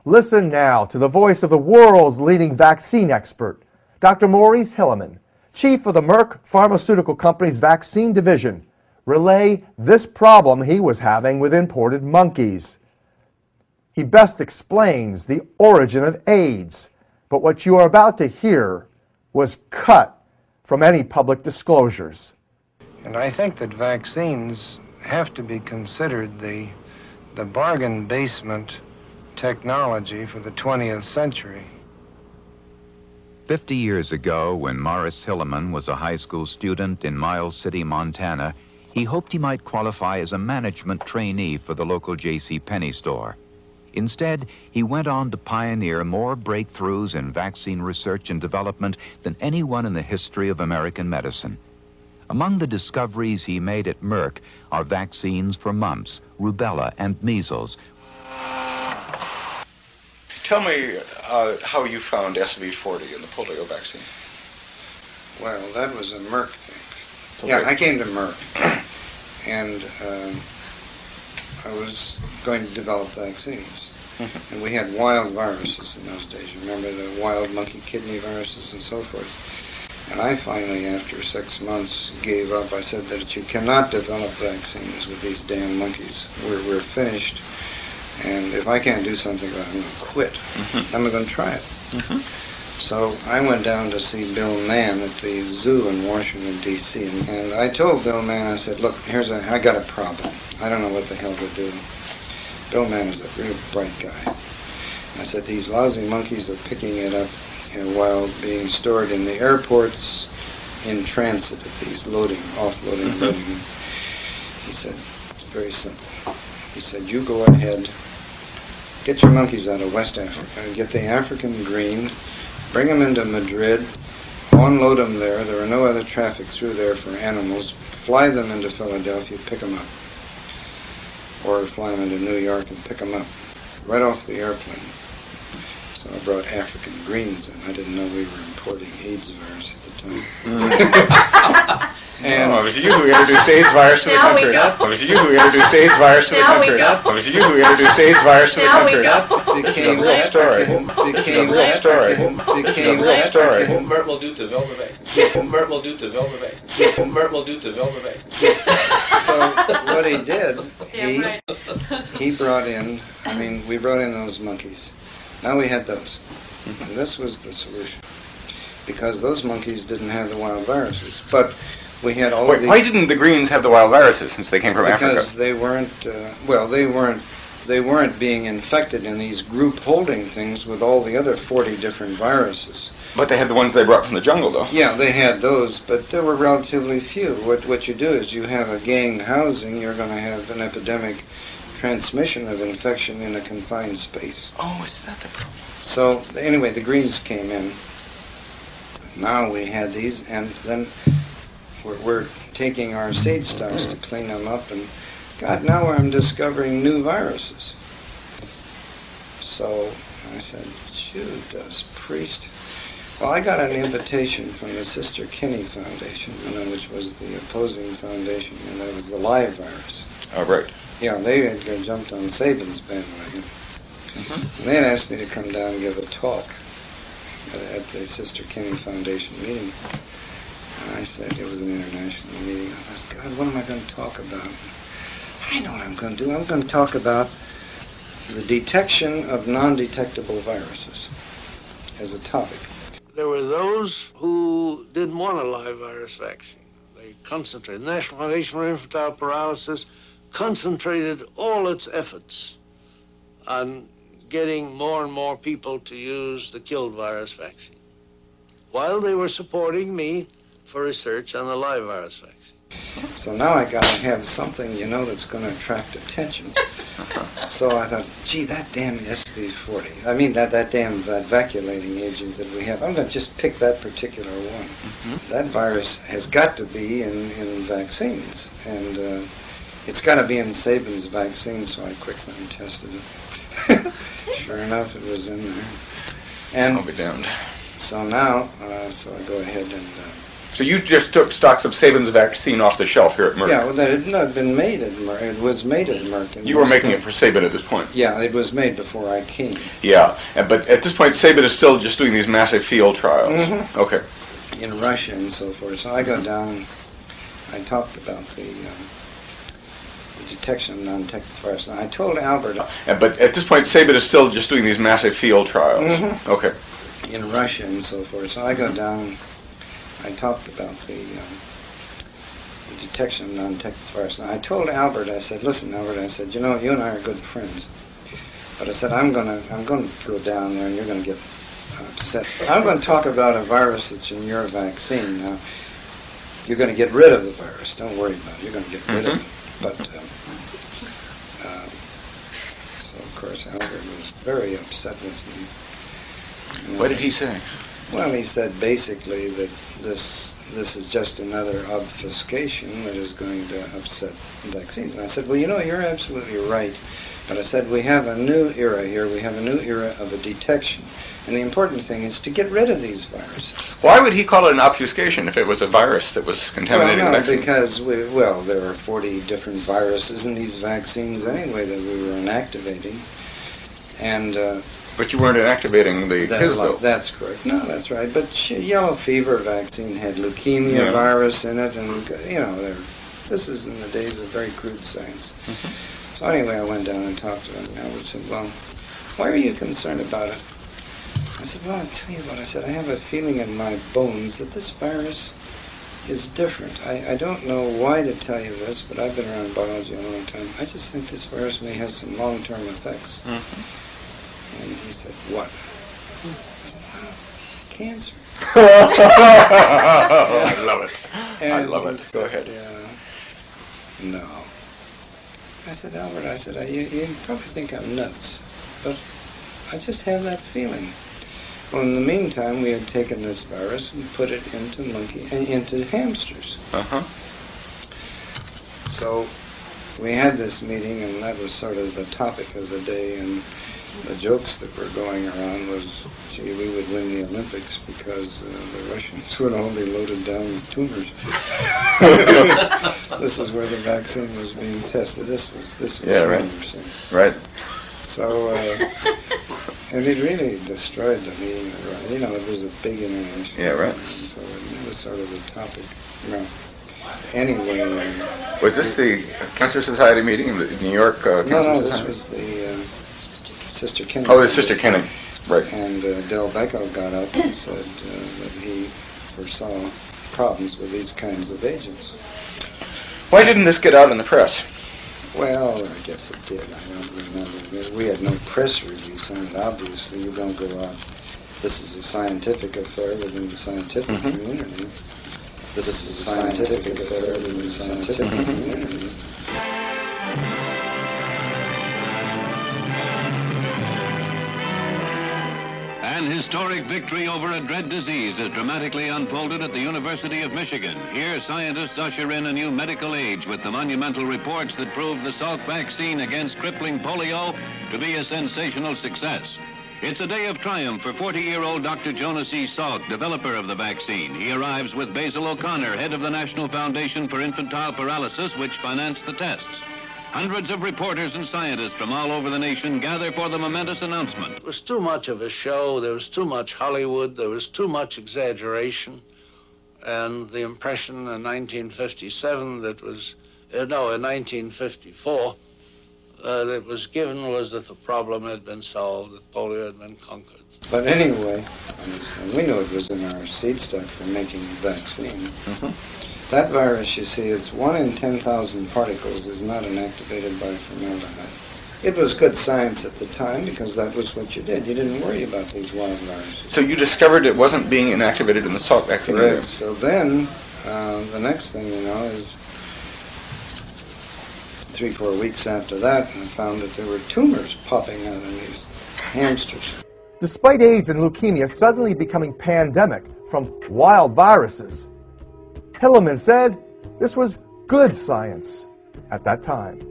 Listen now to the voice of the world's leading vaccine expert, Dr. Maurice Hilleman, chief of the Merck Pharmaceutical Company's vaccine division, relay this problem he was having with imported monkeys. He best explains the origin of AIDS, but what you are about to hear was cut from any public disclosures. And I think that vaccines have to be considered the bargain basement technology for the 20th century. 50 years ago, when Maurice Hilleman was a high school student in Miles City, Montana, he hoped he might qualify as a management trainee for the local J.C. Penney store. Instead, he went on to pioneer more breakthroughs in vaccine research and development than anyone in the history of American medicine. Among the discoveries he made at Merck are vaccines for mumps, rubella, and measles. Tell me how you found SV40 in the polio vaccine. Well, that was a Merck thing. Okay. Yeah, I came to Merck, and I was going to develop vaccines. And we had wild viruses in those days. Remember the wild monkey kidney viruses and so forth? And I finally, after 6 months, gave up. I said that you cannot develop vaccines with these damn monkeys. We're finished. And if I can't do something about it, I'm going to quit. I'm going to try it. So I went down to see Bill Mann at the zoo in Washington, D.C. And I told Bill Mann, I said, look, I got a problem. I don't know what the hell to do. Bill Mann is a real bright guy. I said, these lousy monkeys are picking it up while being stored in the airports in transit at these loading, offloading, loading. He said, it's very simple. He said, you go ahead, get your monkeys out of West Africa, get the African green, bring them into Madrid, unload them there. There are no other traffic through there for animals. Fly them into Philadelphia, pick them up. Or fly them into New York and pick them up right off the airplane. So I brought African greens in. I didn't know we were importing AIDS virus at the time. And it was you who introduced AIDS virus to the country. It was you who introduced AIDS virus to the country. It was you who introduced AIDS virus to the country. Became a real story. Became a real story. Became a real story. Merck will do to develop a vaccine. Merck will do to develop a vaccine. Merck will do to develop a vaccine. So what he did, he brought in, we brought in those monkeys. Now we had those. And this was the solution. Because those monkeys didn't have the wild viruses. But we had all of these. Why didn't the greens have the wild viruses since they came from Africa? Because they weren't being infected in these group holding things with all the other 40 different viruses. But they had the ones they brought from the jungle, though. Yeah, they had those, but there were relatively few. What you do is you have a gang housing, you're going to have an epidemic transmission of infection in a confined space. Oh, is that the problem? So, anyway, the greens came in. Now we had these, and then we're taking our seed stocks to clean them up, and God, now I'm discovering new viruses. So I said, Judas Priest. Well, I got an invitation from the Sister Kinney Foundation, which was the opposing foundation, and that was the live virus. Oh, right. Yeah, they had jumped on Sabin's bandwagon. And they had asked me to come down and give a talk at the Sister Kinney Foundation meeting. And I said, it was an international meeting. I thought, God, what am I going to talk about? I know what I'm going to do. I'm going to talk about the detection of non-detectable viruses as a topic. There were those who didn't want a live virus vaccine. They concentrated. The National Foundation for Infantile Paralysis concentrated all its efforts on getting more and more people to use the killed virus vaccine, while they were supporting me for research on the live virus vaccine. So now I got to have something, that's going to attract attention. So I thought, gee, that damn SV40, that vacuolating agent that we have, I'm going to just pick that particular one. That virus has got to be in vaccines, and it's got to be in Sabin's vaccine, so I quickly tested it. Sure enough, it was in there. And I'll be damned. so now, so I go ahead and So you just took stocks of Sabin's vaccine off the shelf here at Merck? Yeah, well, that had not been made at Merck. It was made at Merck. You were making it for Sabin at this point? Yeah, it was made before I came. Yeah, but at this point, Sabin is still just doing these massive field trials? Mm-hmm. Okay. In Russia and so forth. So I go down, I talked about the detection of non-detectable virus. And I told Albert... But at this point, Sabin is still just doing these massive field trials? Mm-hmm. Okay. In Russia and so forth. So I go down, I talked about the detection of non-detectable virus. And I told Albert, I said, listen, Albert, I said, you know, you and I are good friends. But I said, I'm going to go down there and you're going to get upset. I'm going to talk about a virus that's in your vaccine. Now, you're going to get rid of the virus. Don't worry about it. You're going to get rid of it. But, so of course, Albert was very upset with me. And What did he say? Well, he said basically that this is just another obfuscation that is going to upset vaccines. And I said, well, you know, you're absolutely right. But I said, we have a new era here. We have a new era of a detection. And the important thing is to get rid of these viruses. Why would he call it an obfuscation if it was a virus that was contaminating the vaccine? Because, there are 40 different viruses in these vaccines anyway that we were inactivating. And... but you weren't inactivating his, though. That's correct. No, that's right. But yellow fever vaccine had leukemia virus in it, and, you know, this is in the days of very crude science. Mm-hmm. So anyway, I went down and talked to him, and Albert said, well, why are you concerned about it? I said, well, I'll tell you what. I said, I have a feeling in my bones that this virus is different. I don't know why to tell you this, but I've been around biology a long time. I just think this virus may have some long-term effects. Mm-hmm. And he said, what? I said, well, cancer. I love it. I love it. Go ahead. No. I said, Albert, I said, you probably think I'm nuts, but I just have that feeling. Well, in the meantime, we had taken this virus and put it into hamsters. Uh-huh. So we had this meeting, and that was sort of the topic of the day, and the jokes that were going around was, gee, we would win the Olympics because the Russians would all be loaded down with tumors. This is where the vaccine was being tested. This was right. humorous. Right. So, and it really destroyed the meeting. You know, it was a big international. Yeah, right. So it was sort of a topic. No. Anyway. Was this the Cancer Society meeting in New York? No, this was the Sister Kenny. Oh, the Sister Kenny, right. And Del Becco got up and said that he foresaw problems with these kinds of agents. Why didn't this get out in the press? Well, I guess it did. I don't remember. We had no press release on it, obviously. You don't go out. This is a scientific affair within the scientific community. This is a scientific affair within the scientific community. An historic victory over a dread disease is dramatically unfolded at the University of Michigan. Here, scientists usher in a new medical age with the monumental reports that prove the Salk vaccine against crippling polio to be a sensational success. It's a day of triumph for 40-year-old Dr. Jonas E. Salk, developer of the vaccine. He arrives with Basil O'Connor, head of the National Foundation for Infantile Paralysis, which financed the tests. Hundreds of reporters and scientists from all over the nation gather for the momentous announcement. It was too much of a show. There was too much Hollywood. There was too much exaggeration. And the impression in 1957 that was, in 1954, that was given was that the problem had been solved, that polio had been conquered. But anyway, we knew it was in our seed stock for making a vaccine. That virus, you see, it's 1 in 10,000 particles is not inactivated by formaldehyde. It was good science at the time because that was what you did. You didn't worry about these wild viruses. So you discovered it wasn't being inactivated in the Salk vaccine? Correct. So then, the next thing you know is 3-4 weeks after that, I found that there were tumors popping out in these hamsters. Despite AIDS and leukemia suddenly becoming pandemic from wild viruses, Hilleman said this was good science at that time.